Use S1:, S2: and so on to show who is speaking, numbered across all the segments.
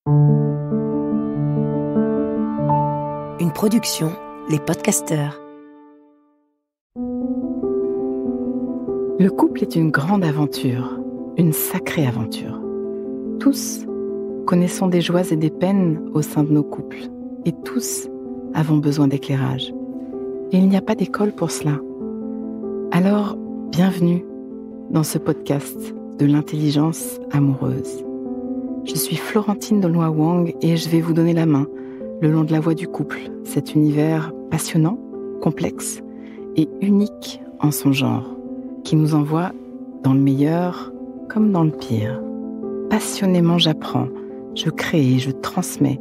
S1: Une production, Les Podcasteurs.
S2: Le couple est une grande aventure, une sacrée aventure. Tous connaissons des joies et des peines au sein de nos couples, et tous avons besoin d'éclairage. Et il n'y a pas d'école pour cela. Alors, bienvenue dans ce podcast de l'intelligence amoureuse. Je suis Florentine Dolois-Wang et je vais vous donner la main le long de la voie du couple, cet univers passionnant, complexe et unique en son genre, qui nous envoie dans le meilleur comme dans le pire. Passionnément, j'apprends, je crée et je transmets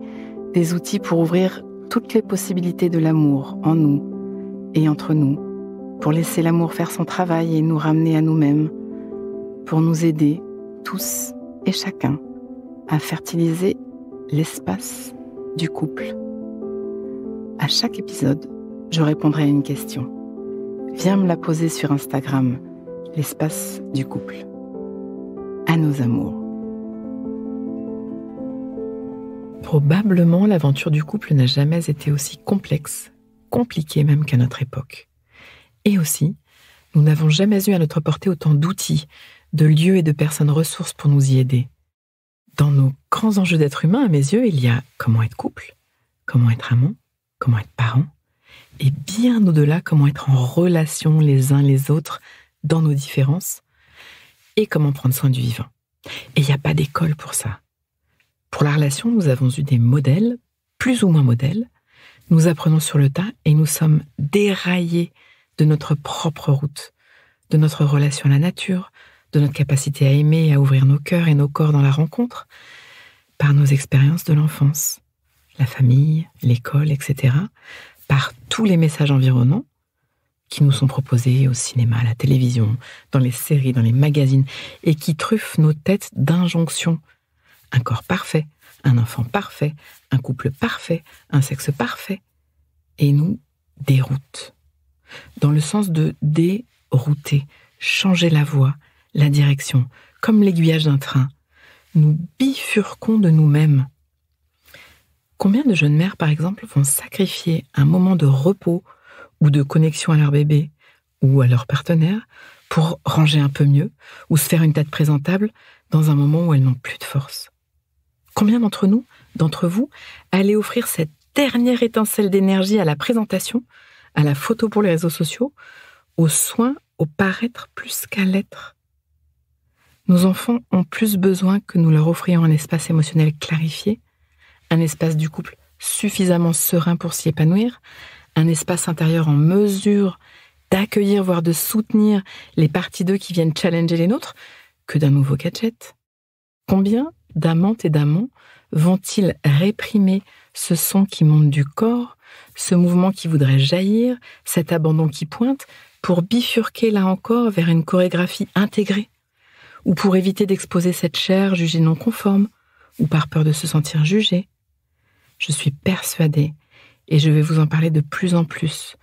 S2: des outils pour ouvrir toutes les possibilités de l'amour en nous et entre nous, pour laisser l'amour faire son travail et nous ramener à nous-mêmes, pour nous aider, tous et chacun, à fertiliser l'espace du couple. À chaque épisode, je répondrai à une question. Viens me la poser sur Instagram, l'espace du couple. À nos amours. Probablement, l'aventure du couple n'a jamais été aussi complexe, compliquée même qu'à notre époque. Et aussi, nous n'avons jamais eu à notre portée autant d'outils, de lieux et de personnes ressources pour nous y aider. Dans nos grands enjeux d'être humain, à mes yeux, il y a comment être couple, comment être amant, comment être parent, et bien au-delà, comment être en relation les uns les autres dans nos différences, et comment prendre soin du vivant. Et il n'y a pas d'école pour ça. Pour la relation, nous avons eu des modèles, plus ou moins modèles, nous apprenons sur le tas et nous sommes déraillés de notre propre route, de notre relation à la nature, de notre capacité à aimer et à ouvrir nos cœurs et nos corps dans la rencontre, par nos expériences de l'enfance, la famille, l'école, etc., par tous les messages environnants qui nous sont proposés au cinéma, à la télévision, dans les séries, dans les magazines, et qui truffent nos têtes d'injonctions. Un corps parfait, un enfant parfait, un couple parfait, un sexe parfait, et nous déroutent. Dans le sens de dérouter, changer la voie, la direction, comme l'aiguillage d'un train. Nous bifurquons de nous-mêmes. Combien de jeunes mères, par exemple, vont sacrifier un moment de repos ou de connexion à leur bébé ou à leur partenaire pour ranger un peu mieux ou se faire une tête présentable dans un moment où elles n'ont plus de force? Combien d'entre vous, allez offrir cette dernière étincelle d'énergie à la présentation, à la photo pour les réseaux sociaux, aux soins, au paraître plus qu'à l'être? Nos enfants ont plus besoin que nous leur offrions un espace émotionnel clarifié, un espace du couple suffisamment serein pour s'y épanouir, un espace intérieur en mesure d'accueillir, voire de soutenir les parties d'eux qui viennent challenger les nôtres, que d'un nouveau gadget. Combien d'amantes et d'amants vont-ils réprimer ce son qui monte du corps, ce mouvement qui voudrait jaillir, cet abandon qui pointe, pour bifurquer là encore vers une chorégraphie intégrée, ou pour éviter d'exposer cette chair jugée non conforme, ou par peur de se sentir jugée? Je suis persuadée, et je vais vous en parler de plus en plus,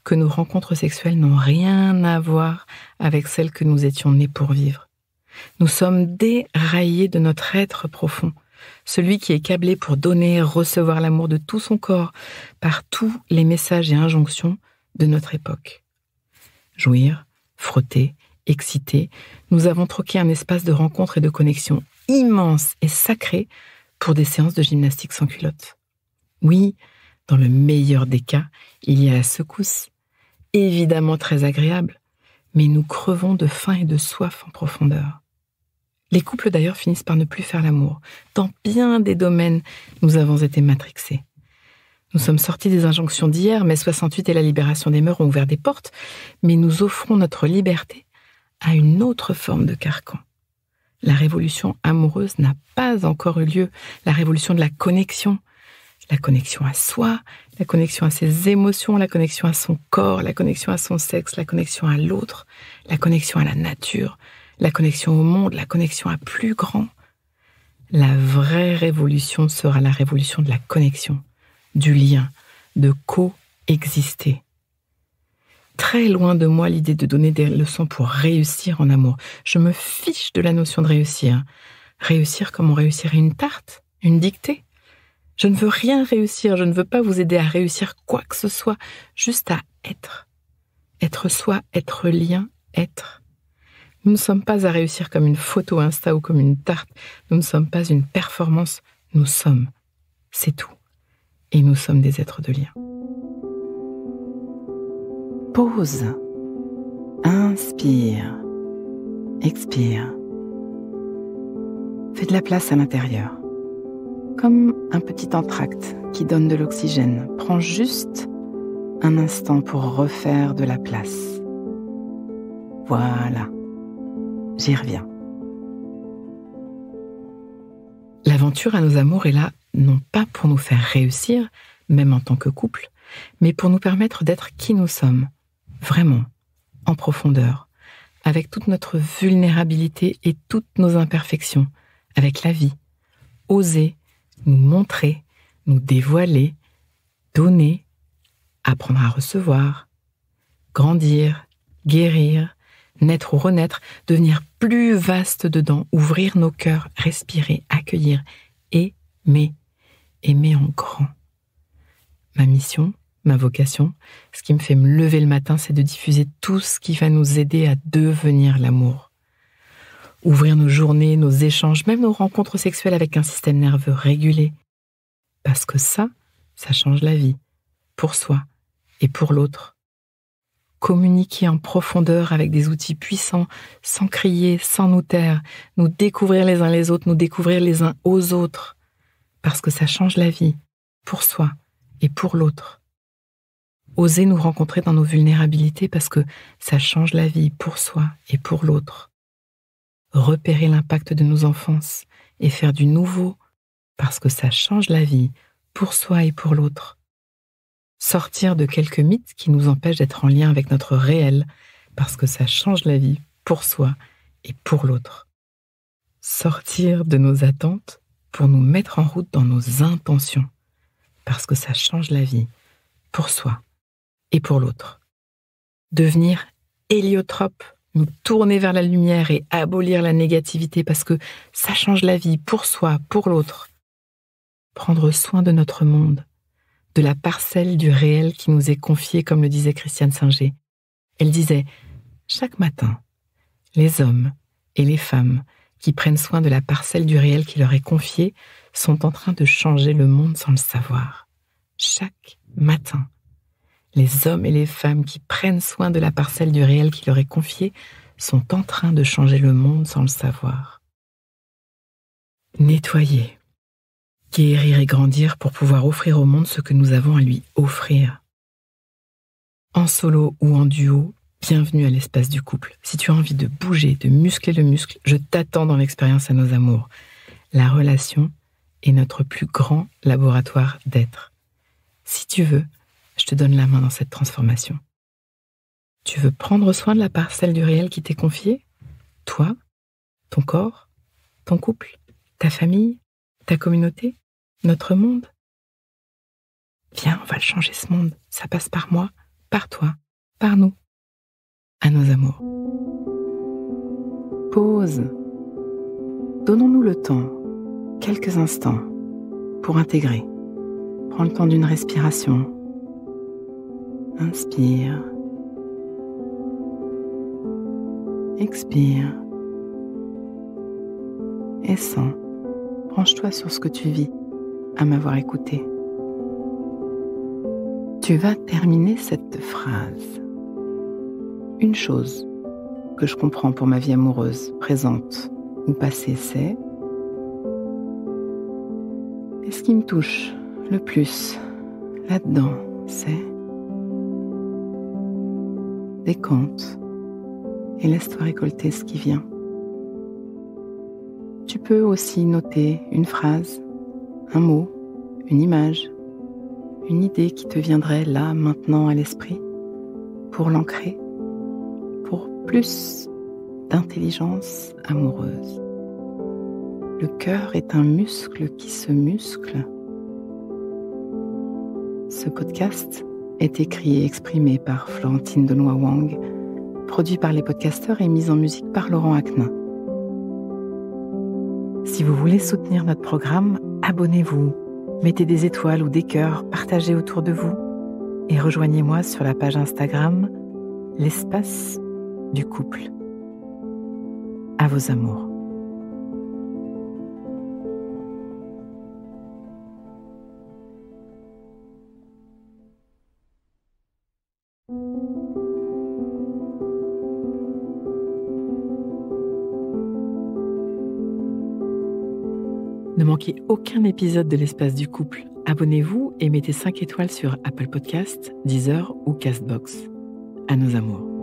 S2: que nos rencontres sexuelles n'ont rien à voir avec celles que nous étions nés pour vivre. Nous sommes déraillés de notre être profond, celui qui est câblé pour donner, recevoir l'amour de tout son corps, par tous les messages et injonctions de notre époque. Jouir, frotter, excité, nous avons troqué un espace de rencontre et de connexion immense et sacré pour des séances de gymnastique sans culotte. Oui, dans le meilleur des cas, il y a la secousse, évidemment très agréable, mais nous crevons de faim et de soif en profondeur. Les couples d'ailleurs finissent par ne plus faire l'amour. Dans bien des domaines, nous avons été matrixés. Nous sommes sortis des injonctions d'hier, mai 68 et la libération des mœurs ont ouvert des portes, mais nous offrons notre liberté à une autre forme de carcan. La révolution amoureuse n'a pas encore eu lieu, la révolution de la connexion à soi, la connexion à ses émotions, la connexion à son corps, la connexion à son sexe, la connexion à l'autre, la connexion à la nature, la connexion au monde, la connexion à plus grand. La vraie révolution sera la révolution de la connexion, du lien, de coexister. Très loin de moi l'idée de donner des leçons pour réussir en amour. Je me fiche de la notion de réussir. Réussir comme on réussirait une tarte, Une dictée? Je ne veux rien réussir, je ne veux pas vous aider à réussir quoi que ce soit, juste à être. Être soi, être lien, être. Nous ne sommes pas à réussir comme une photo Insta ou comme une tarte. Nous ne sommes pas une performance, nous sommes. C'est tout. Et nous sommes des êtres de lien. Pause. Inspire. Expire. Fais de la place à l'intérieur. Comme un petit entracte qui donne de l'oxygène. Prends juste un instant pour refaire de la place. Voilà. J'y reviens. L'aventure à nos amours est là, non pas pour nous faire réussir, même en tant que couple, mais pour nous permettre d'être qui nous sommes, vraiment, en profondeur, avec toute notre vulnérabilité et toutes nos imperfections, avec la vie. Oser nous montrer, nous dévoiler, donner, apprendre à recevoir, grandir, guérir, naître ou renaître, devenir plus vaste dedans, ouvrir nos cœurs, respirer, accueillir, aimer en grand. Ma mission, ma vocation, ce qui me fait me lever le matin, c'est de diffuser tout ce qui va nous aider à devenir l'amour. Ouvrir nos journées, nos échanges, même nos rencontres sexuelles avec un système nerveux régulé. Parce que ça change la vie, pour soi et pour l'autre. Communiquer en profondeur avec des outils puissants, sans crier, sans nous taire, nous découvrir les uns les autres, nous découvrir les uns aux autres. Parce que ça change la vie, pour soi et pour l'autre. Oser nous rencontrer dans nos vulnérabilités parce que ça change la vie pour soi et pour l'autre. Repérer l'impact de nos enfances et faire du nouveau parce que ça change la vie pour soi et pour l'autre. Sortir de quelques mythes qui nous empêchent d'être en lien avec notre réel parce que ça change la vie pour soi et pour l'autre. Sortir de nos attentes pour nous mettre en route dans nos intentions parce que ça change la vie pour soi et pour l'autre. Devenir héliotrope, nous tourner vers la lumière et abolir la négativité parce que ça change la vie pour soi, pour l'autre. Prendre soin de notre monde, de la parcelle du réel qui nous est confiée, comme le disait Christiane Singer. Elle disait « Chaque matin, les hommes et les femmes qui prennent soin de la parcelle du réel qui leur est confiée sont en train de changer le monde sans le savoir. Chaque matin. Les hommes et les femmes qui prennent soin de la parcelle du réel qui leur est confiée sont en train de changer le monde sans le savoir. » Nettoyer, guérir et grandir pour pouvoir offrir au monde ce que nous avons à lui offrir. En solo ou en duo, bienvenue à l'espace du couple. Si tu as envie de bouger, de muscler le muscle, je t'attends dans l'expérience à nos amours. La relation est notre plus grand laboratoire d'être. Si tu veux, je te donne la main dans cette transformation. Tu veux prendre soin de la parcelle du réel qui t'est confiée? Toi, ton corps, ton couple, ta famille, ta communauté, notre monde? Viens, on va le changer ce monde. Ça passe par moi, par toi, par nous. À nos amours. Pause. Donnons-nous le temps, quelques instants, pour intégrer. Prends le temps d'une respiration. Inspire. Expire. Et sens. Branche-toi sur ce que tu vis à m'avoir écouté. Tu vas terminer cette phrase. Une chose que je comprends pour ma vie amoureuse, présente ou passée, c'est: et ce qui me touche le plus là-dedans, c'est: décompte et laisse-toi récolter ce qui vient. Tu peux aussi noter une phrase, un mot, une image, une idée qui te viendrait là, maintenant à l'esprit, pour l'ancrer, pour plus d'intelligence amoureuse. Le cœur est un muscle qui se muscle. Ce podcast est écrit et exprimé par Florentine Denoy-Wang, produit par les podcasteurs et mis en musique par Laurent Aknin. Si vous voulez soutenir notre programme, abonnez-vous, mettez des étoiles ou des cœurs, partagez autour de vous et rejoignez-moi sur la page Instagram L'espace du couple. À vos amours. Ne manquez aucun épisode de l'Espace du couple. Abonnez-vous et mettez 5 étoiles sur Apple Podcasts, Deezer ou Castbox. À nos amours.